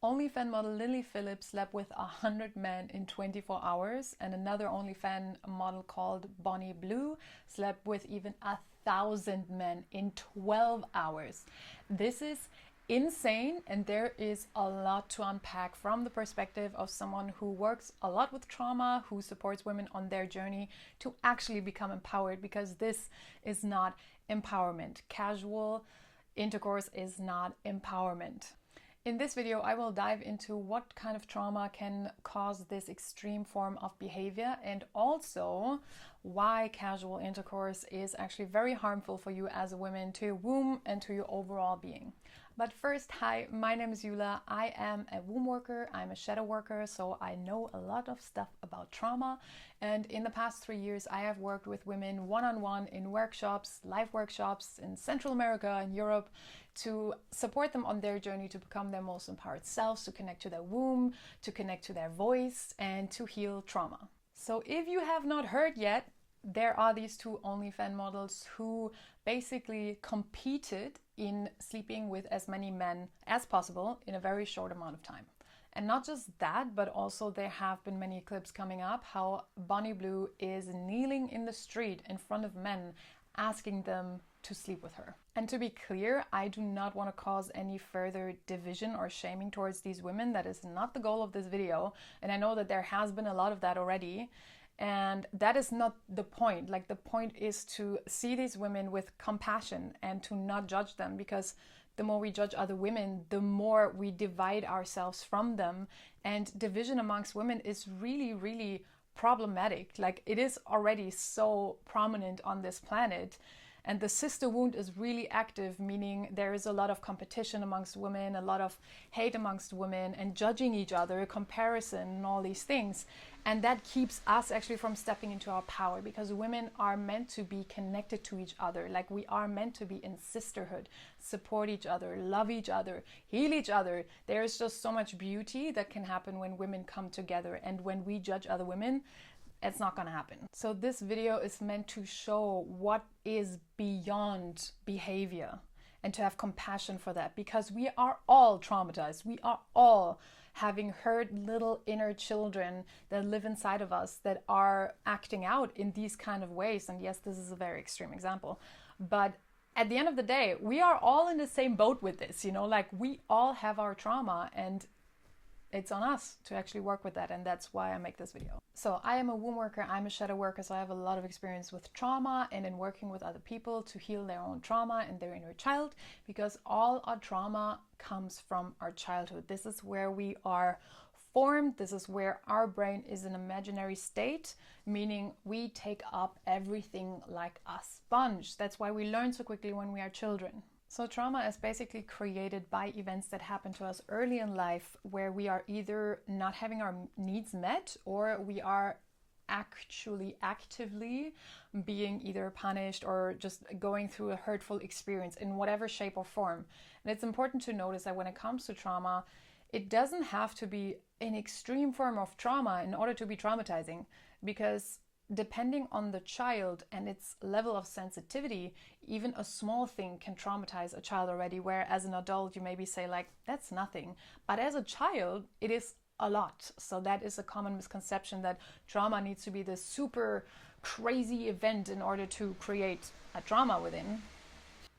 OnlyFans model Lily Phillips slept with 100 men in 24 hours, and another OnlyFans model called Blue slept with even 1,000 men in 12 hours. This is insane, and there is a lot to unpack from the perspective of someone who works a lot with trauma, who supports women on their journey to actually become empowered, because this is not empowerment. Casual intercourse is not empowerment. In this video, I will dive into what kind of trauma can cause this extreme form of behavior, and also why casual intercourse is actually very harmful for you as a woman, to your womb and to your overall being. But first, hi, my name is Yula. I am a womb worker, I'm a shadow worker, so I know a lot of stuff about trauma. And in the past 3 years, I have worked with women one-on-one in workshops, live workshops in Central America and Europe, to support them on their journey to become their most empowered selves, to connect to their womb, to connect to their voice, and to heal trauma. So if you have not heard yet, there are these two OnlyFans models who basically competed in sleeping with as many men as possible in a very short amount of time. And not just that, but also there have been many clips coming up how Blue is kneeling in the street in front of men, asking them to sleep with her. And to be clear, I do not want to cause any further division or shaming towards these women. That is not the goal of this video. And I know that there has been a lot of that already. And that is not the point. Like, the point is to see these women with compassion and to not judge them, because the more we judge other women, the more we divide ourselves from them. And division amongst women is really, really problematic. Like, it is already so prominent on this planet. And the sister wound is really active, meaning there is a lot of competition amongst women, a lot of hate amongst women, and judging each other, comparison, and all these things. And that keeps us actually from stepping into our power, because women are meant to be connected to each other. Like, we are meant to be in sisterhood, support each other, love each other, heal each other. There is just so much beauty that can happen when women come together. And when we judge other women, it's not going to happen. So this video is meant to show what is beyond behavior and to have compassion for that, because we are all traumatized. We are all having hurt little inner children that live inside of us that are acting out in these kind of ways. And yes, this is a very extreme example, but at the end of the day, we are all in the same boat with this, like, we all have our trauma, and it's on us to actually work with that. And that's why I make this video. So I am a womb worker, I'm a shadow worker, so I have a lot of experience with trauma and in working with other people to heal their own trauma and their inner child, because all our trauma comes from our childhood. This is where we are formed. This is where our brain is an imaginary state, meaning we take up everything like a sponge. That's why we learn so quickly when we are children. So trauma is basically created by events that happen to us early in life, where we are either not having our needs met, or we are actually actively being either punished or just going through a hurtful experience in whatever shape or form. And it's important to notice that when it comes to trauma, it doesn't have to be an extreme form of trauma in order to be traumatizing, because depending on the child and its level of sensitivity, even a small thing can traumatize a child already, where as an adult you maybe say like, that's nothing. But as a child, it is a lot. So that is a common misconception, that trauma needs to be this super crazy event in order to create a trauma within.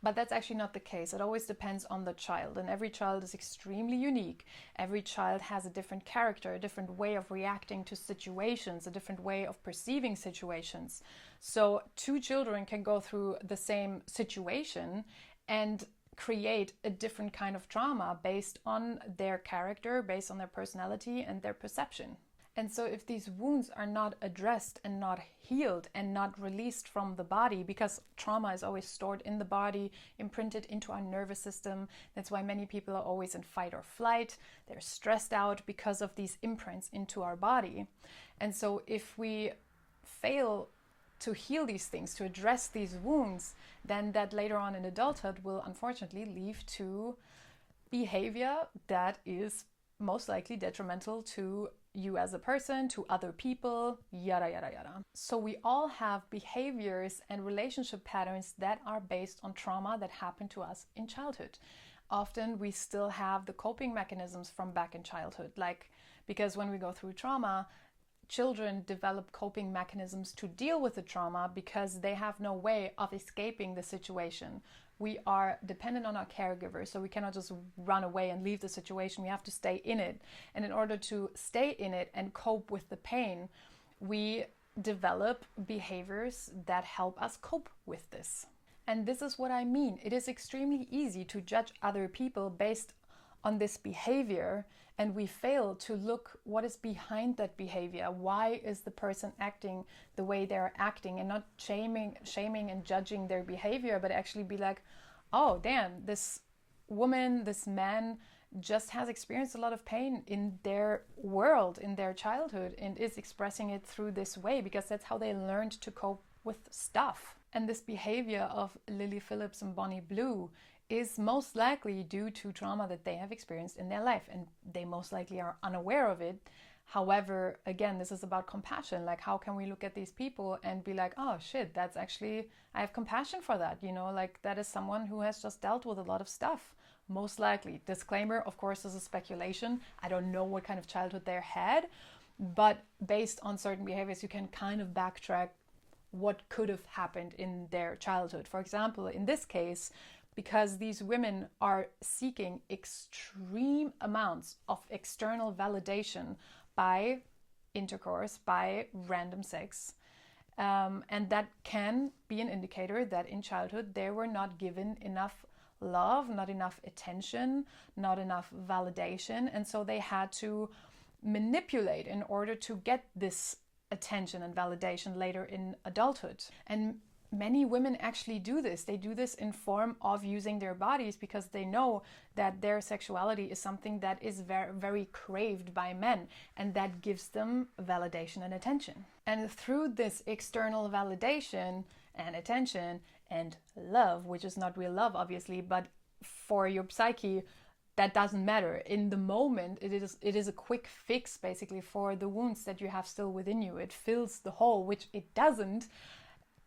But that's actually not the case. It always depends on the child, and every child is extremely unique. Every child has a different character, a different way of reacting to situations, a different way of perceiving situations. So two children can go through the same situation and create a different kind of trauma based on their character, based on their personality and their perception. And so if these wounds are not addressed and not healed and not released from the body, because trauma is always stored in the body, imprinted into our nervous system. That's why many people are always in fight or flight. They're stressed out because of these imprints into our body. And so if we fail to heal these things, to address these wounds, then that later on in adulthood will unfortunately lead to behavior that is most likely detrimental to you as a person, to other people, yada, yada, yada. So we all have behaviors and relationship patterns that are based on trauma that happened to us in childhood. often we still have the coping mechanisms from back in childhood. Like, because when we go through trauma, children develop coping mechanisms to deal with the trauma because they have no way of escaping the situation. We are dependent on our caregivers, so we cannot just run away and leave the situation. We have to stay in it. And in order to stay in it and cope with the pain, we develop behaviors that help us cope with this. And this is what I mean. It is extremely easy to judge other people based on this behavior, and we fail to look what is behind that behavior. Why is the person acting the way they're acting, and not shaming and judging their behavior, but actually be like, oh damn, this woman, this man just has experienced a lot of pain in their world, in their childhood, and is expressing it through this way because that's how they learned to cope with stuff. And this behavior of Lily Phillips and Bonnie Blue is most likely due to trauma that they have experienced in their life, and they most likely are unaware of it. However, again, this is about compassion. Like, how can we look at these people and be like, oh shit, that's actually, I have compassion for that, you know, like that is someone who has just dealt with a lot of stuff. Most likely. Disclaimer, of course, this is speculation. I don't know what kind of childhood they had, but based on certain behaviors, you can kind of backtrack what could have happened in their childhood. For example, in this case, because these women are seeking extreme amounts of external validation by intercourse, by random sex, and that can be an indicator that in childhood they were not given enough love, not enough attention, not enough validation, and so they had to manipulate in order to get this attention and validation later in adulthood. And many women actually do this. They do this in form of using their bodies because they know that their sexuality is something that is very, very craved by men, and that gives them validation and attention. And through this external validation and attention and love, which is not real love, obviously, but for your psyche, that doesn't matter. In the moment, it is a quick fix, basically, for the wounds that you have still within you. It fills the hole, which it doesn't.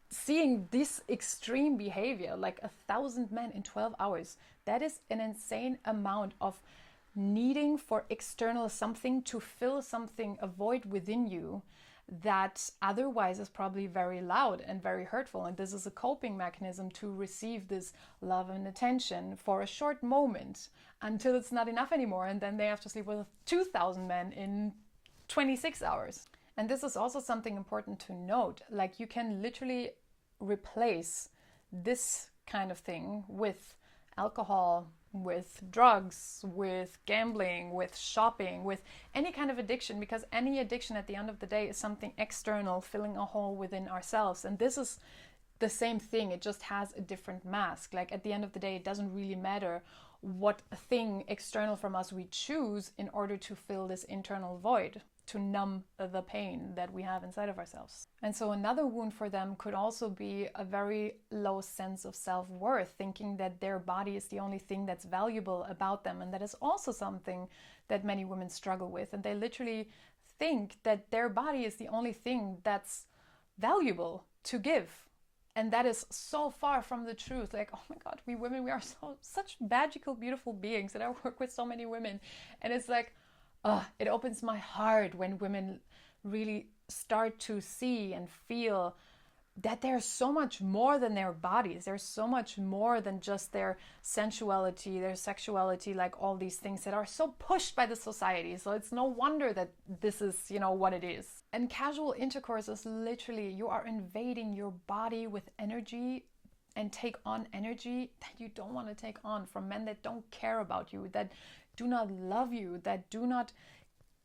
Seeing this extreme behavior, like 1,000 men in 12 hours, that is an insane amount of needing for external something to fill something, a void within you that otherwise is probably very loud and very hurtful. And this is a coping mechanism to receive this love and attention for a short moment until it's not enough anymore. And then they have to sleep with 2,000 men in 26 hours. And this is also something important to note. Like, you can literally replace this kind of thing with alcohol, with drugs, with gambling, with shopping, with any kind of addiction, because any addiction at the end of the day is something external filling a hole within ourselves. And this is the same thing, it just has a different mask. Like, at the end of the day, it doesn't really matter what thing external from us we choose in order to fill this internal void, to numb the pain that we have inside of ourselves. And so another wound for them could also be a very low sense of self-worth, thinking that their body is the only thing that's valuable about them. And that is also something that many women struggle with. And they literally think that their body is the only thing that's valuable to give. And that is so far from the truth. Like, oh my God, we women, we are such magical, beautiful beings. And I work with so many women. And it's like, it opens my heart when women really start to see and feel that there's so much more than their bodies. There's so much more than just their sensuality, their sexuality, like all these things that are so pushed by the society. So it's no wonder that this is, what it is. And casual intercourse is literally, you are invading your body with energy and take on energy that you don't want to take on from men that don't care about you, that do not love you, that do not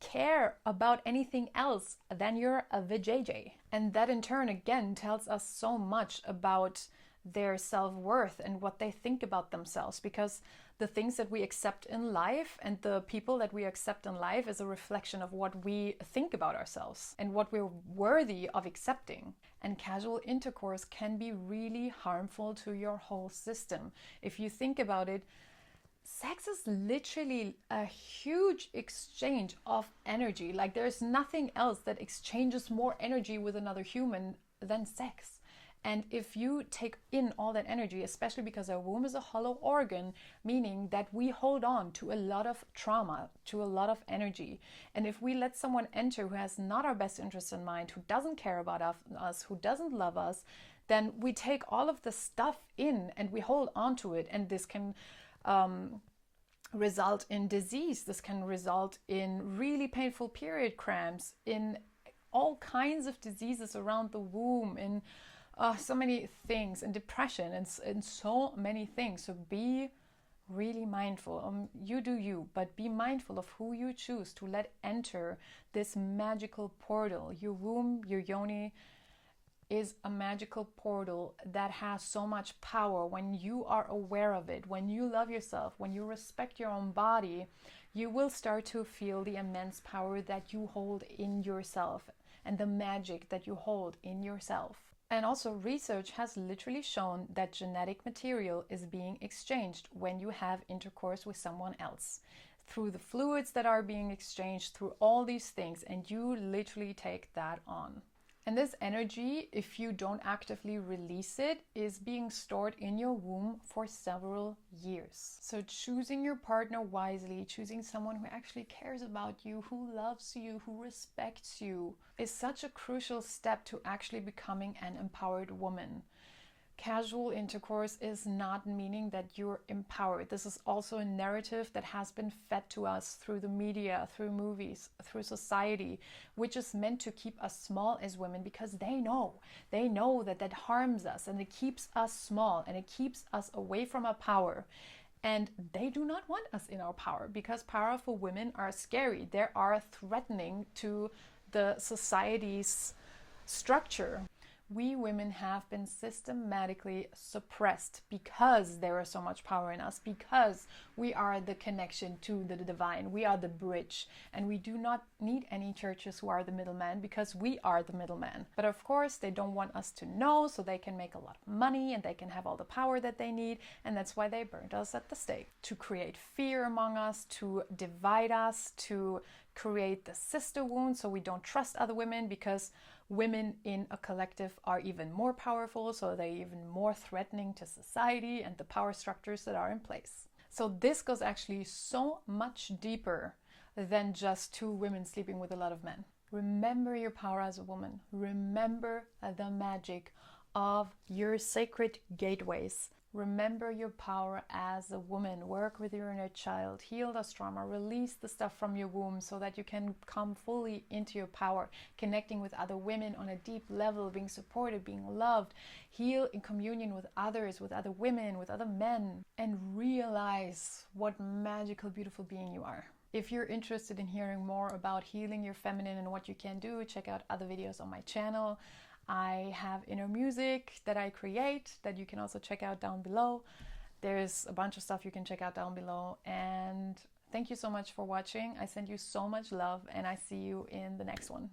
care about anything else than you're a vajayjay. And that in turn, again, tells us so much about their self-worth and what they think about themselves, because the things that we accept in life and the people that we accept in life is a reflection of what we think about ourselves and what we're worthy of accepting. And casual intercourse can be really harmful to your whole system. If you think about it, sex is literally a huge exchange of energy. Like, there's nothing else that exchanges more energy with another human than sex. And if you take in all that energy, especially because our womb is a hollow organ, meaning that we hold on to a lot of trauma, to a lot of energy. And if we let someone enter who has not our best interest in mind, who doesn't care about us, who doesn't love us, then we take all of the stuff in and we hold on to it. And this can result in disease. This can result in really painful period cramps, in all kinds of diseases around the womb, in so many things, and depression, and so many things. So be really mindful. You do you, but be mindful of who you choose to let enter this magical portal. Your womb, your yoni, is a magical portal that has so much power. When you are aware of it, when you love yourself, when you respect your own body, you will start to feel the immense power that you hold in yourself and the magic that you hold in yourself. And also, research has literally shown that genetic material is being exchanged when you have intercourse with someone else, through the fluids that are being exchanged, through all these things, and you literally take that on. And this energy, if you don't actively release it, is being stored in your womb for several years. So choosing your partner wisely, choosing someone who actually cares about you, who loves you, who respects you, is such a crucial step to actually becoming an empowered woman. Casual intercourse is not meaning that you're empowered. This is also a narrative that has been fed to us through the media, through movies, through society, which is meant to keep us small as women, because they know that that harms us and it keeps us small and it keeps us away from our power. And they do not want us in our power, because powerful women are scary. They are threatening to the society's structure. We women have been systematically suppressed because there is so much power in us, because we are the connection to the divine. We are the bridge, and we do not need any churches who are the middleman, because we are the middleman. But of course, they don't want us to know, so they can make a lot of money and they can have all the power that they need. And that's why they burned us at the stake, to create fear among us, to divide us, to create the sister wound so we don't trust other women, because women in a collective are even more powerful, so they're even more threatening to society and the power structures that are in place. So this goes actually so much deeper than just two women sleeping with a lot of men. Remember your power as a woman. Remember the magic of your sacred gateways. Remember your power as a woman. Work with your inner child. Heal the trauma. Release the stuff from your womb so that you can come fully into your power. Connecting with other women on a deep level. Being supported. Being loved. Heal in communion with others. With other women. With other men. And realize what magical, beautiful being you are. If you're interested in hearing more about healing your feminine and what you can do, check out other videos on my channel. I have inner music that I create that you can also check out down below. There's a bunch of stuff you can check out down below. And thank you so much for watching. I send you so much love, and I see you in the next one.